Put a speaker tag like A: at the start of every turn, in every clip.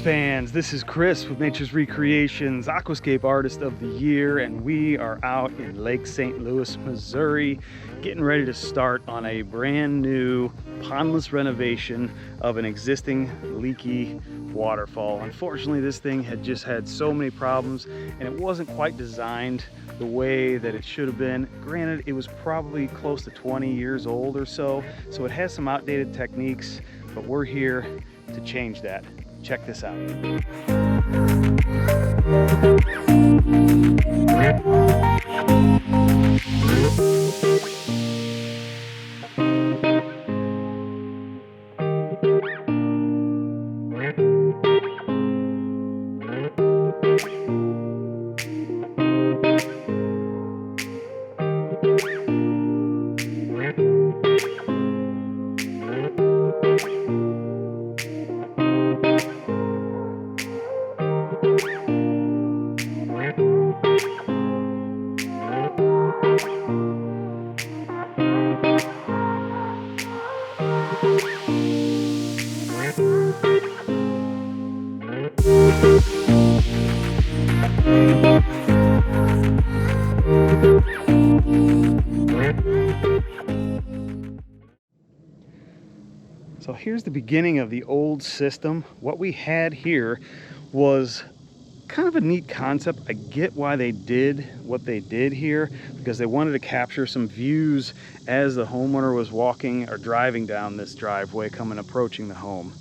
A: fans, this is Chris with Nature's Recreations, Aquascape Artist of the Year, and we are out in Lake St. Louis, Missouri, getting ready to start on a brand new pondless renovation of an existing leaky waterfall. Unfortunately, this thing had just had so many problems, and it wasn't quite designed the way that it should have been. Granted, it was probably close to 20 years old or so it has some outdated techniques, but we're here to change that. Check this out. So here's the beginning of the old system. What we had here was kind of a neat concept. I get why they did what they did here, because they wanted to capture some views as the homeowner was walking or driving down this driveway approaching the home.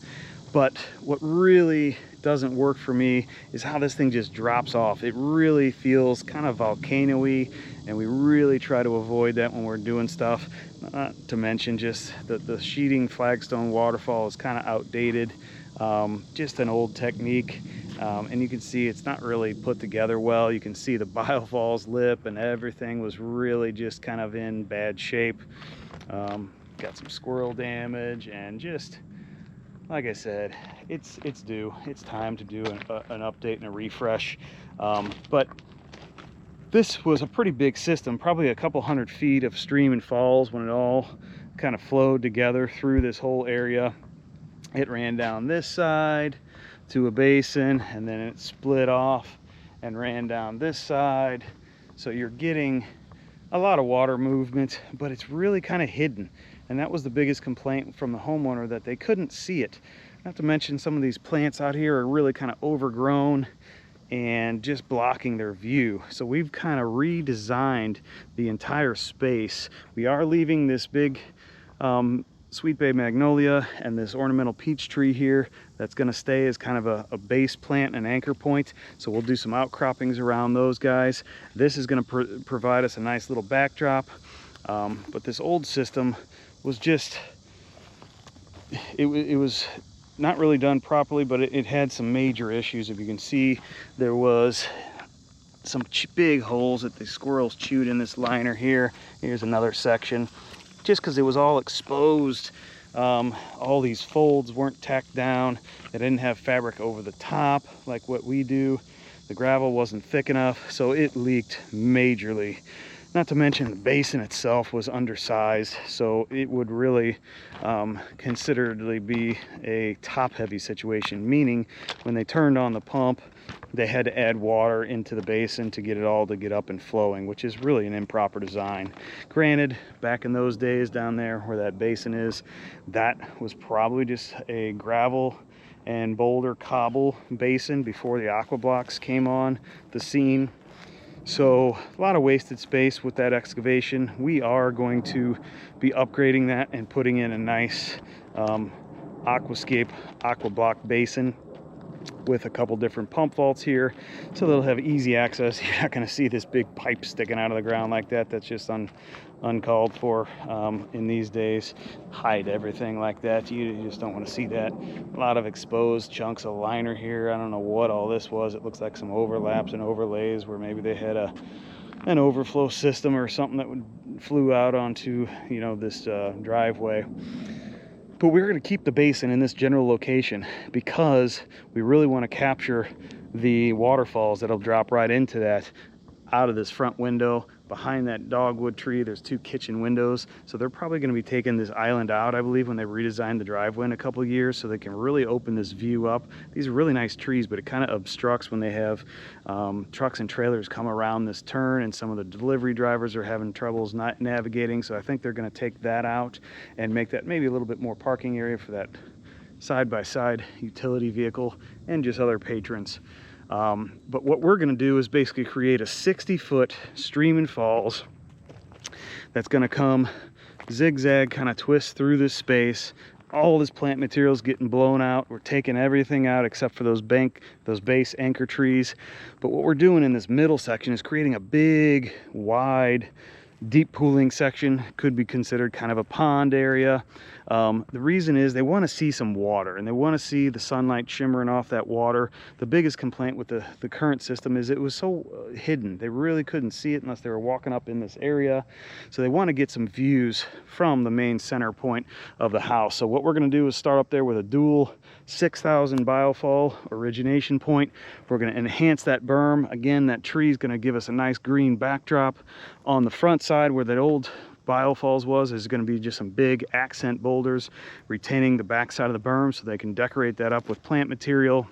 A: But what really doesn't work for me is how this thing just drops off. It really feels kind of volcano-y, and we really try to avoid that when we're doing stuff. Not to mention just the sheeting flagstone waterfall is kind of outdated, just an old technique. And you can see it's not really put together well. You can see the biofall's lip and everything was really just kind of in bad shape. Got some squirrel damage, and just like I said, it's due. It's time to do an update and a refresh. But this was a pretty big system, probably a couple hundred feet of stream and falls when it all kind of flowed together through this whole area. It ran down this side to a basin, and then it split off and ran down this side. So you're getting a lot of water movement, but it's really kind of hidden. And that was the biggest complaint from the homeowner, that they couldn't see it. Not to mention some of these plants out here are really kind of overgrown and just blocking their view. So we've kind of redesigned the entire space. We are leaving this big sweet bay magnolia and this ornamental peach tree here that's going to stay as kind of a base plant and anchor point. So we'll do some outcroppings around those guys. This is going to provide us a nice little backdrop. But this old system was just, it was not really done properly, but it had some major issues. If you can see, there was some big holes that the squirrels chewed in this liner here. Here's another section, just because it was all exposed. All these folds weren't tacked down. They didn't have fabric over the top like what we do. The gravel wasn't thick enough, so it leaked majorly. Not to mention the basin itself was undersized, so it would really considerably be a top-heavy situation, meaning when they turned on the pump, they had to add water into the basin to get it all to get up and flowing, which is really an improper design. Granted, back in those days down there where that basin is, that was probably just a gravel and boulder cobble basin before the aqua blocks came on the scene. So a lot of wasted space with that excavation. We are going to be upgrading that and putting in a nice aquascape aqua block basin with a couple different pump vaults here, so they'll have easy access. You're not going to see this big pipe sticking out of the ground like that. That's just uncalled for in these days. Hide everything like that. You just don't want to see that. A lot of exposed chunks of liner here. I don't know what all this was. It looks like some overlaps and overlays where maybe they had an overflow system or something that flew out onto, you know, this driveway. But we're going to keep the basin in this general location because we really want to capture the waterfalls that'll drop right into that. out of this front window. Behind that dogwood tree, there's 2 kitchen windows. So they're probably going to be taking this island out, I believe, when they redesigned the driveway in a couple of years, so they can really open this view up. These are really nice trees, but it kind of obstructs when they have trucks and trailers come around this turn, and some of the delivery drivers are having troubles not navigating. So I think they're going to take that out and make that maybe a little bit more parking area for that side-by-side utility vehicle and just other patrons. But what we're going to do is basically create a 60-foot stream and falls that's going to come zigzag, kind of twist through this space. All this plant material is getting blown out. We're taking everything out except for those base anchor trees. But what we're doing in this middle section is creating a big, wide, deep pooling section. Could be considered kind of a pond area. The reason is they want to see some water, and they want to see the sunlight shimmering off that water. The biggest complaint with the current system is it was so hidden. They really couldn't see it unless they were walking up in this area. So they want to get some views from the main center point of the house. So what we're going to do is start up there with a dual 6,000 biofall origination point. We're going to enhance that berm. Again, that tree is going to give us a nice green backdrop. On the front side where that old biofalls was, is going to be just some big accent boulders retaining the back side of the berm, so they can decorate that up with plant material.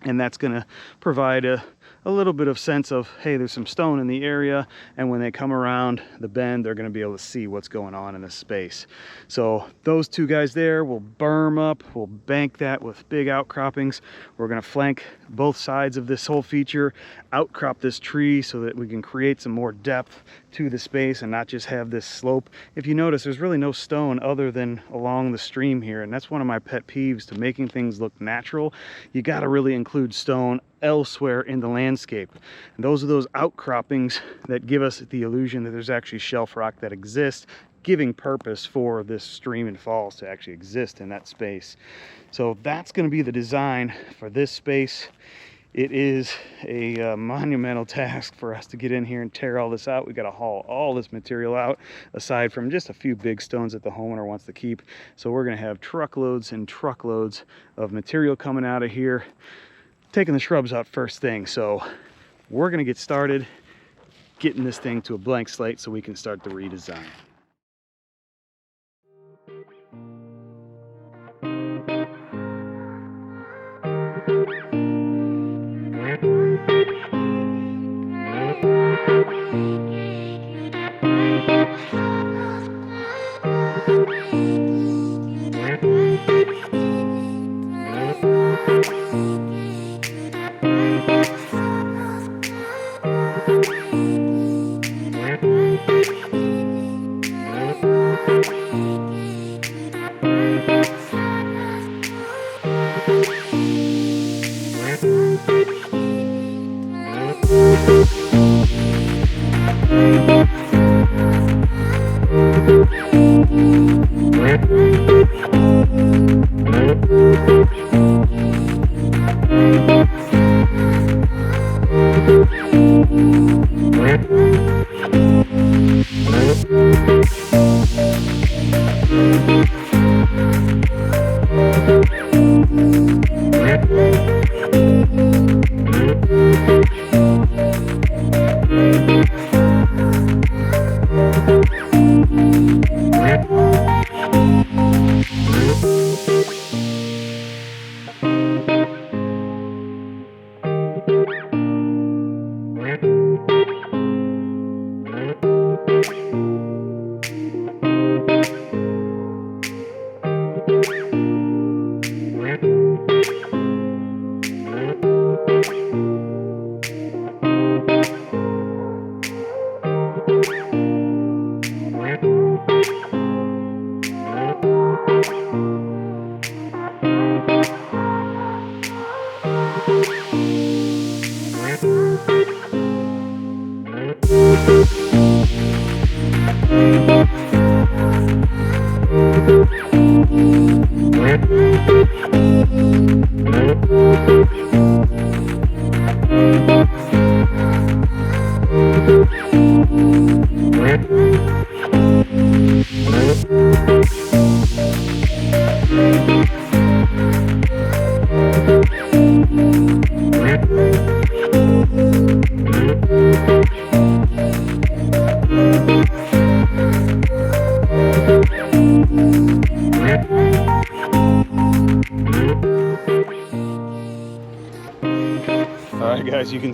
A: And that's going to provide a little bit of sense of, hey, there's some stone in the area, and when they come around the bend, they're going to be able to see what's going on in this space. So those 2 guys there will berm up, we'll bank that with big outcroppings. We're going to flank both sides of this whole feature, outcrop this tree so that we can create some more depth to the space and not just have this slope. If you notice, there's really no stone other than along the stream here, and that's one of my pet peeves to making things look natural. You got to really include stone elsewhere in the landscape. And those are those outcroppings that give us the illusion that there's actually shelf rock that exists, giving purpose for this stream and falls to actually exist in that space. So that's going to be the design for this space. It is a monumental task for us to get in here and tear all this out. We got to haul all this material out, aside from just a few big stones that the homeowner wants to keep. So we're going to have truckloads and truckloads of material coming out of here, taking the shrubs out first thing. So we're going to get started getting this thing to a blank slate so we can start the redesign.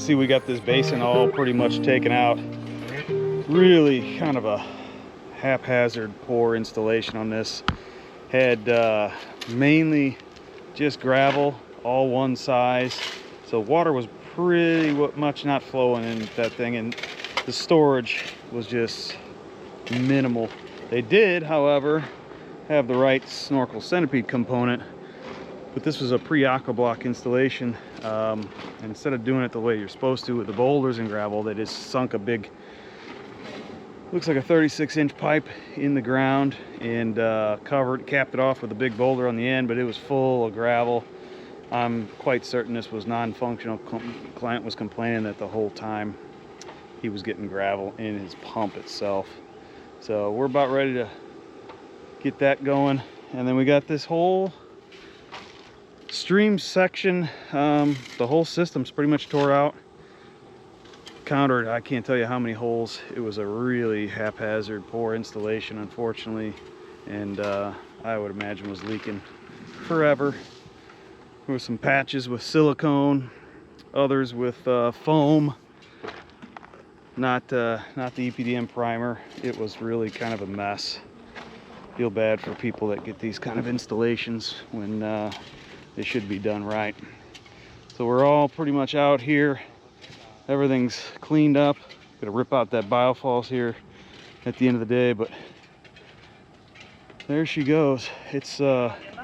A: see we got this basin all pretty much taken out. Really kind of a haphazard, poor installation on this. Had mainly just gravel, all one size. So water was pretty much not flowing in that thing, and the storage was just minimal. They did, however, have the right snorkel centipede component, but this was a pre-aqua block installation. And instead of doing it the way you're supposed to with the boulders and gravel, they just sunk a big, looks like a 36-inch pipe in the ground, and capped it off with a big boulder on the end, but it was full of gravel. I'm quite certain this was non-functional. Client was complaining that the whole time he was getting gravel in his pump itself. So we're about ready to get that going. And then we got this whole stream section. The whole system's pretty much tore out. Countered, I can't tell you how many holes. It was a really haphazard, poor installation, unfortunately. And I would imagine was leaking forever. There were some patches with silicone, others with foam, not the EPDM primer. It was really kind of a mess. Feel bad for people that get these kind of installations when they should be done right. So we're all pretty much out here. Everything's cleaned up. Gonna rip out that biofalls here at the end of the day, but there she goes.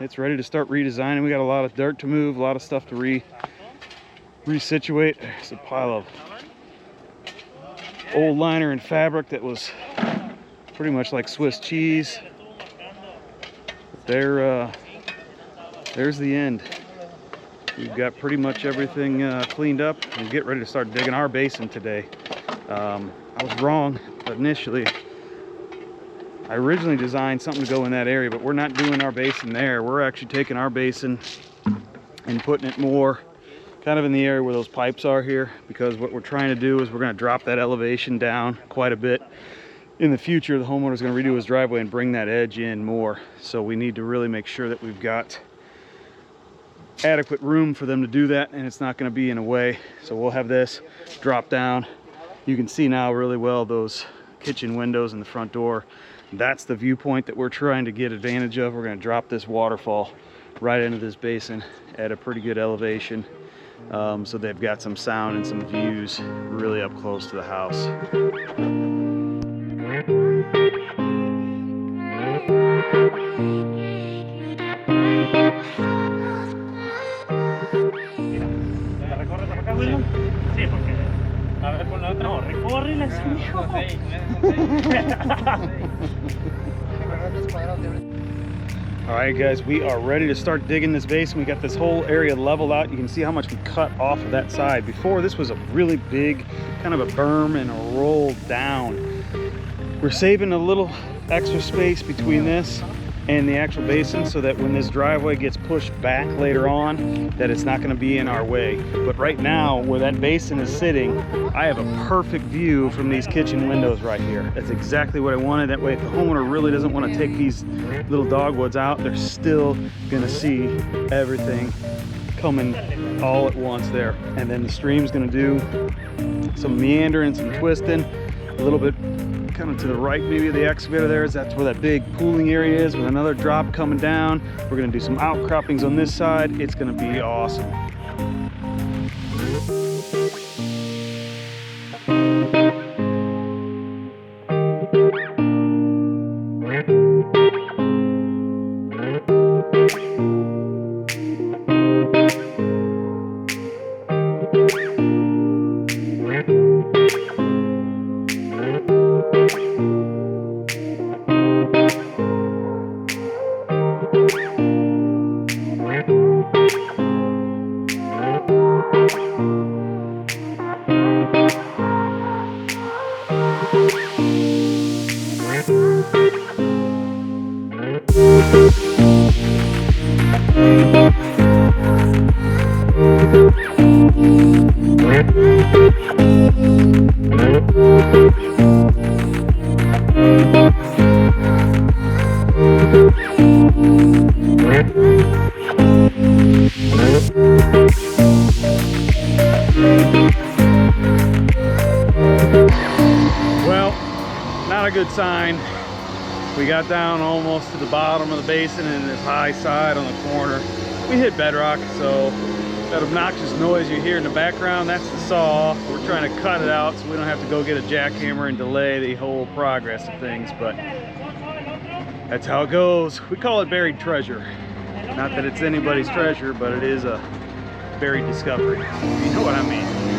A: It's ready to start redesigning. We got a lot of dirt to move, a lot of stuff to resituate. There's a pile of old liner and fabric that was pretty much like Swiss cheese. There's the end. We've got pretty much everything cleaned up. We'll get ready to start digging our basin today. I was wrong initially. I originally designed something to go in that area, but we're not doing our basin there. We're actually taking our basin and putting it more kind of in the area where those pipes are here, because what we're trying to do is we're going to drop that elevation down quite a bit. In the future, the homeowner's going to redo his driveway and bring that edge in more. So we need to really make sure that we've got adequate room for them to do that, and it's not going to be in a way. So we'll have this drop down. You can see now really well those kitchen windows and the front door. That's the viewpoint that we're trying to get advantage of. We're going to drop this waterfall right into this basin at a pretty good elevation, so they've got some sound and some views really up close to the house. All right, guys, we are ready to start digging this basin. We got this whole area leveled out. You can see how much we cut off of that side. Before, this was a really big kind of a berm and a roll down. We're saving a little extra space between this and the actual basin so that when this driveway gets pushed back later on, that it's not going to be in our way. But right now, where that basin is sitting, I have a perfect view from these kitchen windows right here. That's exactly what I wanted. That way, if the homeowner really doesn't want to take these little dogwoods out, they're still going to see everything coming all at once there. And then the stream's going to do some meandering, some twisting, a little bit kind of to the right maybe of the excavator there. That's where that big pooling area is with another drop coming down. We're going to do some outcroppings on this side. It's going to be awesome. Well, not a good sign. We got down almost to the bottom of the basin in this high side on the corner. We hit bedrock, so that obnoxious noise you hear in the background, that's the saw. We're trying to cut it out so we don't have to go get a jackhammer and delay the whole progress of things, but that's how it goes. We call it buried treasure. Not that it's anybody's treasure, but it is a buried discovery. You know what I mean.